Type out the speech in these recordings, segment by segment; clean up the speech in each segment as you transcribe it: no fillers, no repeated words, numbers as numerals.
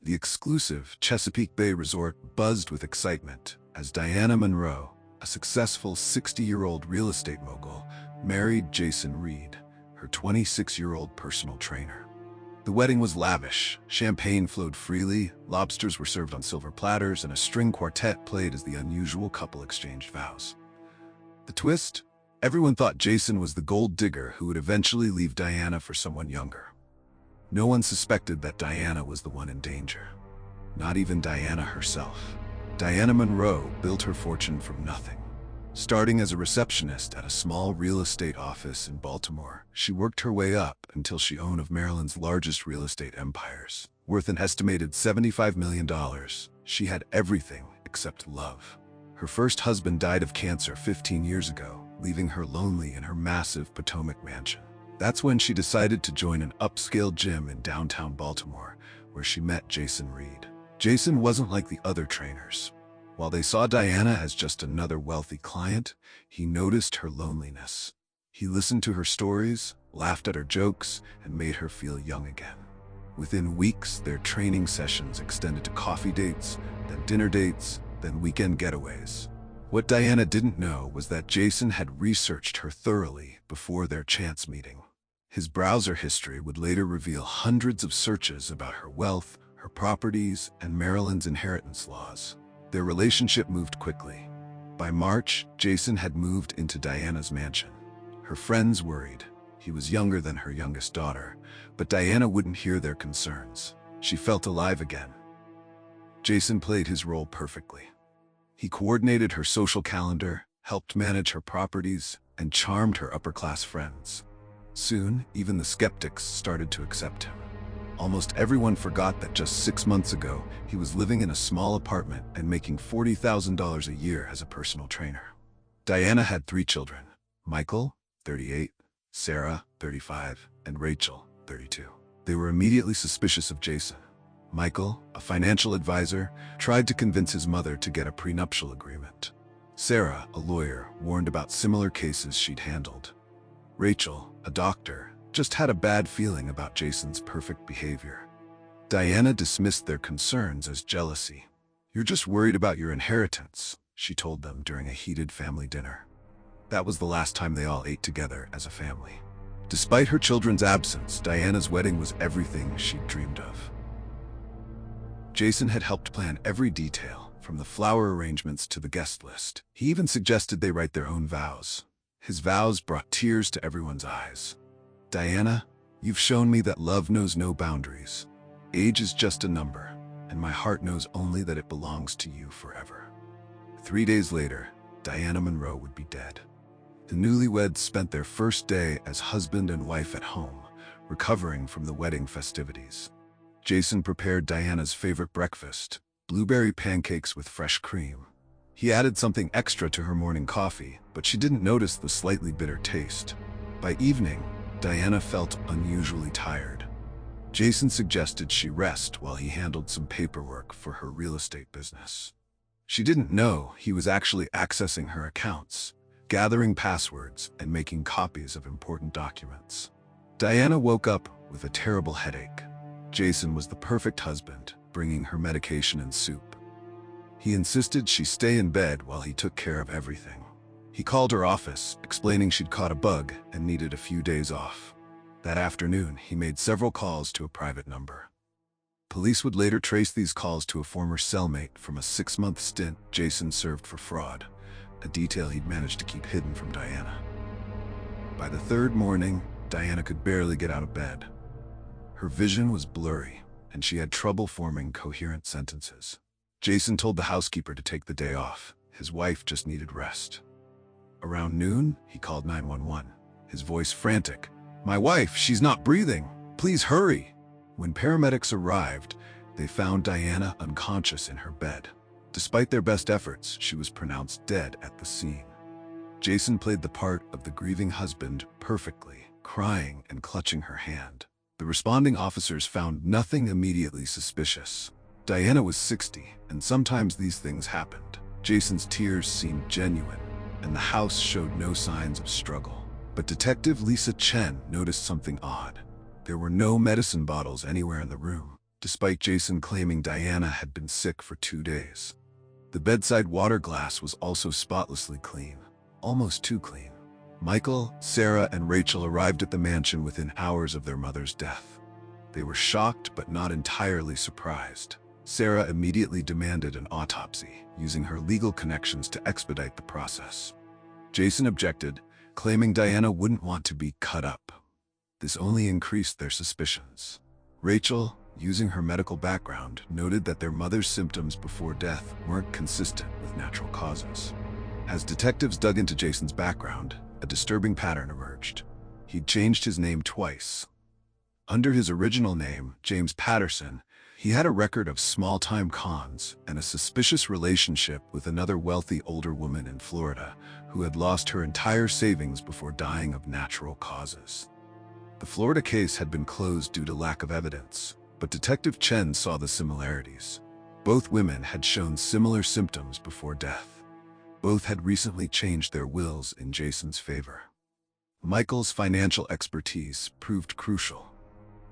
The exclusive Chesapeake Bay resort buzzed with excitement as Diana Monroe, a successful 60-year-old real estate mogul, married Jason Reed, her 26-year-old personal trainer. The wedding was lavish. Champagne flowed freely, lobsters were served on silver platters, and a string quartet played as the unusual couple exchanged vows. The twist? Everyone thought Jason was the gold digger who would eventually leave Diana for someone younger. No one suspected that Diana was the one in danger. Not even Diana herself. Diana Monroe built her fortune from nothing. Starting as a receptionist at a small real estate office in Baltimore, she worked her way up until she owned one of Maryland's largest real estate empires. Worth an estimated $75 million, she had everything except love. Her first husband died of cancer 15 years ago, leaving her lonely in her massive Potomac mansion. That's when she decided to join an upscale gym in downtown Baltimore, where she met Jason Reed. Jason wasn't like the other trainers. While they saw Diana as just another wealthy client, he noticed her loneliness. He listened to her stories, laughed at her jokes, and made her feel young again. Within weeks, their training sessions extended to coffee dates, then dinner dates, then weekend getaways. What Diana didn't know was that Jason had researched her thoroughly before their chance meeting. His browser history would later reveal hundreds of searches about her wealth, her properties, and Maryland's inheritance laws. Their relationship moved quickly. By March, Jason had moved into Diana's mansion. Her friends worried. He was younger than her youngest daughter, but Diana wouldn't hear their concerns. She felt alive again. Jason played his role perfectly. He coordinated her social calendar, helped manage her properties, and charmed her upper-class friends. Soon, even the skeptics started to accept him. Almost everyone forgot that just 6 months ago, he was living in a small apartment and making $40,000 a year as a personal trainer. Diana had 3 children: Michael, 38, Sarah, 35, and Rachel, 32. They were immediately suspicious of Jason. Michael, a financial advisor, tried to convince his mother to get a prenuptial agreement. Sarah, a lawyer, warned about similar cases she'd handled. Rachel, a doctor, just had a bad feeling about Jason's perfect behavior. Diana dismissed their concerns as jealousy. "You're just worried about your inheritance," she told them during a heated family dinner. That was the last time they all ate together as a family. Despite her children's absence, Diana's wedding was everything she'd dreamed of. Jason had helped plan every detail, from the flower arrangements to the guest list. He even suggested they write their own vows. His vows brought tears to everyone's eyes. "Diana, you've shown me that love knows no boundaries. Age is just a number, and my heart knows only that it belongs to you forever." 3 days later, Diana Monroe would be dead. The newlyweds spent their first day as husband and wife at home, recovering from the wedding festivities. Jason prepared Diana's favorite breakfast, blueberry pancakes with fresh cream. He added something extra to her morning coffee, but she didn't notice the slightly bitter taste. By evening, Diana felt unusually tired. Jason suggested she rest while he handled some paperwork for her real estate business. She didn't know he was actually accessing her accounts, gathering passwords, and making copies of important documents. Diana woke up with a terrible headache. Jason was the perfect husband, bringing her medication and soup. He insisted she stay in bed while he took care of everything. He called her office, explaining she'd caught a bug and needed a few days off. That afternoon, he made several calls to a private number. Police would later trace these calls to a former cellmate from a 6-month stint Jason served for fraud, a detail he'd managed to keep hidden from Diana. By the 3rd morning, Diana could barely get out of bed. Her vision was blurry, and she had trouble forming coherent sentences. Jason told the housekeeper to take the day off. His wife just needed rest. Around noon, he called 911, his voice frantic. "My wife, she's not breathing. Please hurry." When paramedics arrived, they found Diana unconscious in her bed. Despite their best efforts, she was pronounced dead at the scene. Jason played the part of the grieving husband perfectly, crying and clutching her hand. The responding officers found nothing immediately suspicious. Diana was 60, and sometimes these things happened. Jason's tears seemed genuine, and the house showed no signs of struggle. But Detective Lisa Chen noticed something odd. There were no medicine bottles anywhere in the room. despite Jason claiming Diana had been sick for 2 days. The bedside water glass was also spotlessly clean, almost too clean. Michael, Sarah, and Rachel arrived at the mansion within hours of their mother's death. They were shocked but not entirely surprised. Sarah immediately demanded an autopsy, using her legal connections to expedite the process. Jason objected, claiming Diana wouldn't want to be cut up. This only increased their suspicions. Rachel, using her medical background, noted that their mother's symptoms before death weren't consistent with natural causes. As detectives dug into Jason's background, a disturbing pattern emerged. He'd changed his name twice. Under his original name, James Patterson, he had a record of small-time cons and a suspicious relationship with another wealthy older woman in Florida who had lost her entire savings before dying of natural causes. The Florida case had been closed due to lack of evidence, but Detective Chen saw the similarities. Both women had shown similar symptoms before death. Both had recently changed their wills in Jason's favor. Michael's financial expertise proved crucial.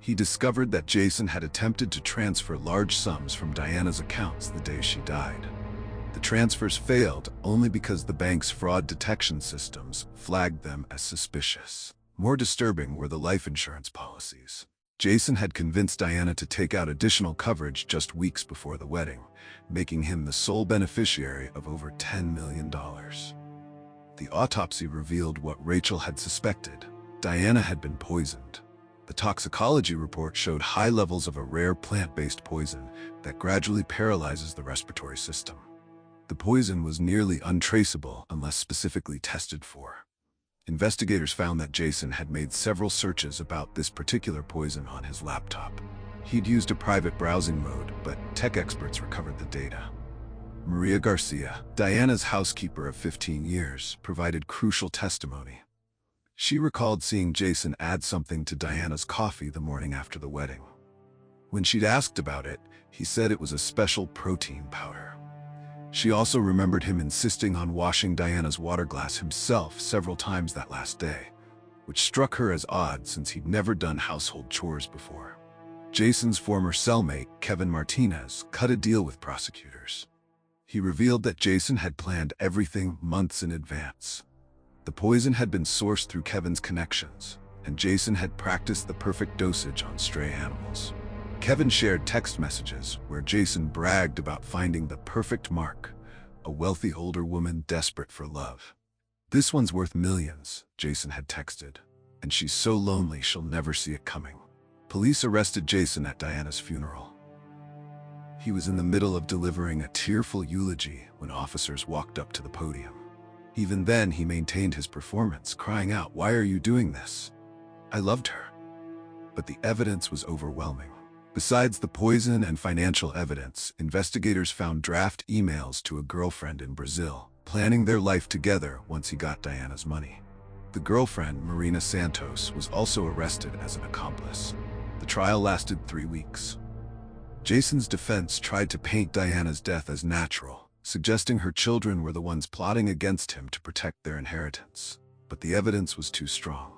He discovered that Jason had attempted to transfer large sums from Diana's accounts the day she died. The transfers failed only because the bank's fraud detection systems flagged them as suspicious. More disturbing were the life insurance policies. Jason had convinced Diana to take out additional coverage just weeks before the wedding, making him the sole beneficiary of over $10 million. The autopsy revealed what Rachel had suspected. Diana had been poisoned. The toxicology report showed high levels of a rare plant-based poison that gradually paralyzes the respiratory system. The poison was nearly untraceable unless specifically tested for. Investigators found that Jason had made several searches about this particular poison on his laptop. He'd used a private browsing mode, but tech experts recovered the data. Maria Garcia, Diana's housekeeper of 15 years, provided crucial testimony. She recalled seeing Jason add something to Diana's coffee the morning after the wedding. When she'd asked about it, he said it was a special protein powder. She also remembered him insisting on washing Diana's water glass himself several times that last day, which struck her as odd since he'd never done household chores before. Jason's former cellmate, Kevin Martinez, cut a deal with prosecutors. He revealed that Jason had planned everything months in advance. The poison had been sourced through Kevin's connections, and Jason had practiced the perfect dosage on stray animals. Kevin shared text messages where Jason bragged about finding the perfect mark, a wealthy older woman desperate for love. "This one's worth millions," Jason had texted, "and she's so lonely she'll never see it coming." Police arrested Jason at Diana's funeral. He was in the middle of delivering a tearful eulogy when officers walked up to the podium. Even then, he maintained his performance, crying out, "Why are you doing this? I loved her." But the evidence was overwhelming. Besides the poison and financial evidence, investigators found draft emails to a girlfriend in Brazil, planning their life together once he got Diana's money. The girlfriend, Marina Santos, was also arrested as an accomplice. The trial lasted 3 weeks. Jason's defense tried to paint Diana's death as natural, suggesting her children were the ones plotting against him to protect their inheritance. But the evidence was too strong.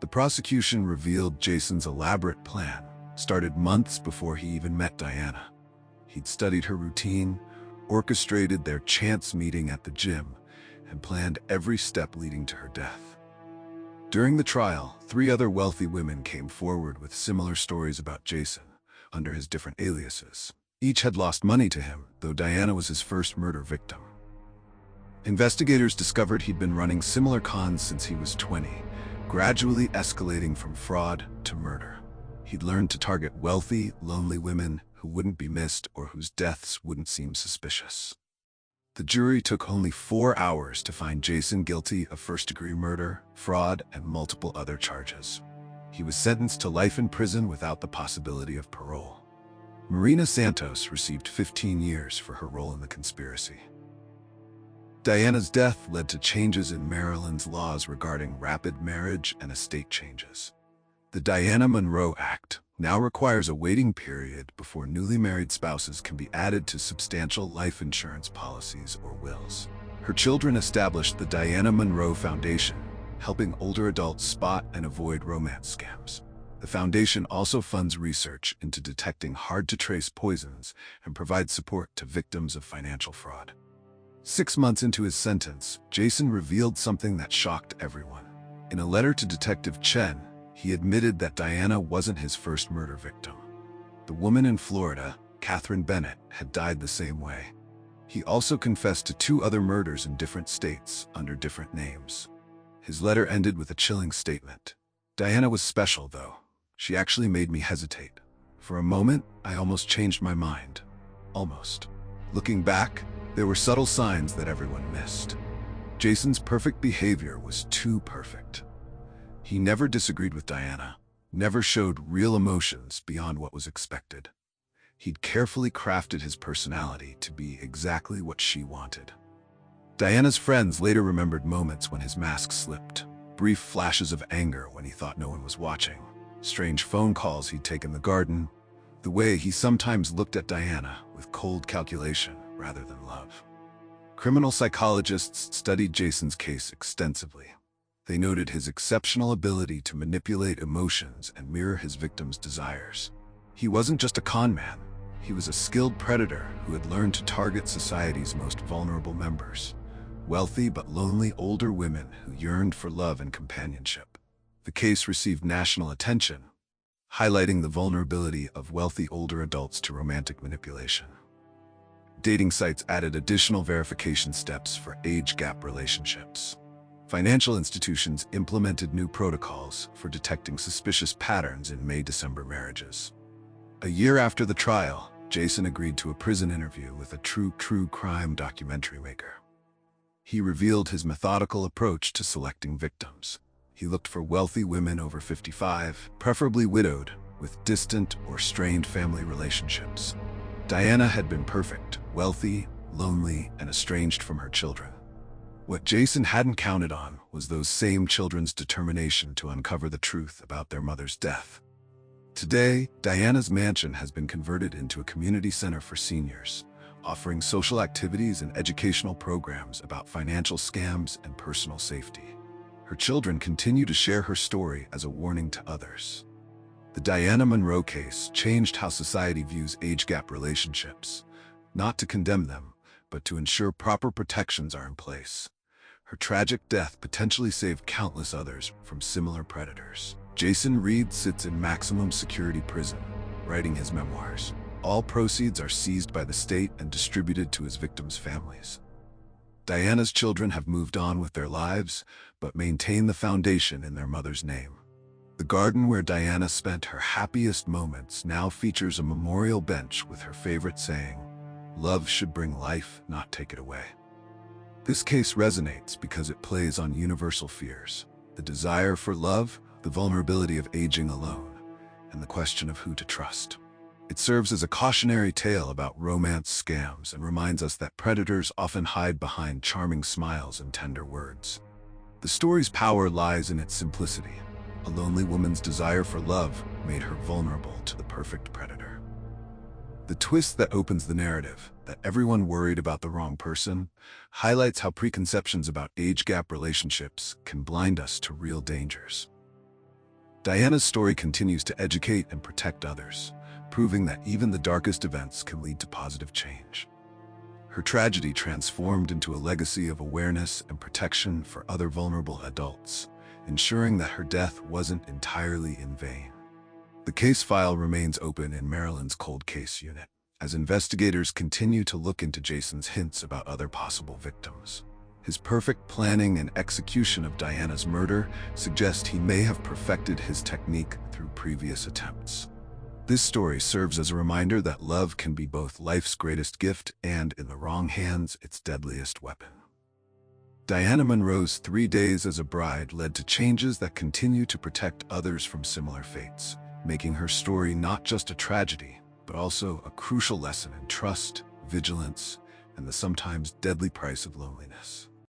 The prosecution revealed Jason's elaborate plan started months before he even met Diana. He'd studied her routine, orchestrated their chance meeting at the gym, and planned every step leading to her death. During the trial, 3 other wealthy women came forward with similar stories about Jason, under his different aliases. Each had lost money to him, though Diana was his first murder victim. Investigators discovered he'd been running similar cons since he was 20, gradually escalating from fraud to murder. He'd learned to target wealthy, lonely women who wouldn't be missed or whose deaths wouldn't seem suspicious. The jury took only 4 hours to find Jason guilty of first-degree murder, fraud, and multiple other charges. He was sentenced to life in prison without the possibility of parole. Marina Santos received 15 years for her role in the conspiracy. Diana's death led to changes in Maryland's laws regarding rapid marriage and estate changes. The Diana Monroe Act now requires a waiting period before newly married spouses can be added to substantial life insurance policies or wills. Her children established the Diana Monroe Foundation, helping older adults spot and avoid romance scams. The foundation also funds research into detecting hard-to-trace poisons and provides support to victims of financial fraud. 6 months into his sentence, Jason revealed something that shocked everyone. In a letter to Detective Chen, he admitted that Diana wasn't his first murder victim. The woman in Florida, Catherine Bennett, had died the same way. He also confessed to 2 other murders in different states under different names. His letter ended with a chilling statement. Diana was special, though. She actually made me hesitate. For a moment, I almost changed my mind. Almost. Looking back, there were subtle signs that everyone missed. Jason's perfect behavior was too perfect. He never disagreed with Diana, never showed real emotions beyond what was expected. He'd carefully crafted his personality to be exactly what she wanted. Diana's friends later remembered moments when his mask slipped, brief flashes of anger when he thought no one was watching, strange phone calls he'd taken in the garden, the way he sometimes looked at Diana with cold calculation rather than love. Criminal psychologists studied Jason's case extensively. They noted his exceptional ability to manipulate emotions and mirror his victims' desires. He wasn't just a con man. He was a skilled predator who had learned to target society's most vulnerable members, wealthy but lonely older women who yearned for love and companionship. The case received national attention, highlighting the vulnerability of wealthy older adults to romantic manipulation. Dating sites added additional verification steps for age gap relationships. Financial institutions implemented new protocols for detecting suspicious patterns in May-December marriages. A year after the trial, Jason agreed to a prison interview with a true crime documentary maker. He revealed his methodical approach to selecting victims. He looked for wealthy women over 55, preferably widowed, with distant or strained family relationships. Diana had been perfect, wealthy, lonely, and estranged from her children. What Jason hadn't counted on was those same children's determination to uncover the truth about their mother's death. Today, Diana's mansion has been converted into a community center for seniors, offering social activities and educational programs about financial scams and personal safety. Her children continue to share her story as a warning to others. The Diana Monroe case changed how society views age gap relationships, not to condemn them, but to ensure proper protections are in place. Her tragic death potentially saved countless others from similar predators. Jason Reed sits in maximum security prison, writing his memoirs. All proceeds are seized by the state and distributed to his victims' families. Diana's children have moved on with their lives, but maintain the foundation in their mother's name. The garden where Diana spent her happiest moments now features a memorial bench with her favorite saying, "Love should bring life, not take it away." This case resonates because it plays on universal fears: the desire for love, the vulnerability of aging alone, and the question of who to trust. It serves as a cautionary tale about romance scams and reminds us that predators often hide behind charming smiles and tender words. The story's power lies in its simplicity. A lonely woman's desire for love made her vulnerable to the perfect predator. The twist that opens the narrative, that everyone worried about the wrong person, highlights how preconceptions about age gap relationships can blind us to real dangers. Diana's story continues to educate and protect others, proving that even the darkest events can lead to positive change. Her tragedy transformed into a legacy of awareness and protection for other vulnerable adults, ensuring that her death wasn't entirely in vain. The case file remains open in Maryland's Cold Case Unit, as investigators continue to look into Jason's hints about other possible victims. His perfect planning and execution of Diana's murder suggest he may have perfected his technique through previous attempts. This story serves as a reminder that love can be both life's greatest gift and, in the wrong hands, its deadliest weapon. Diana Monroe's 3 days as a bride led to changes that continue to protect others from similar fates, making her story not just a tragedy, but also a crucial lesson in trust, vigilance, and the sometimes deadly price of loneliness.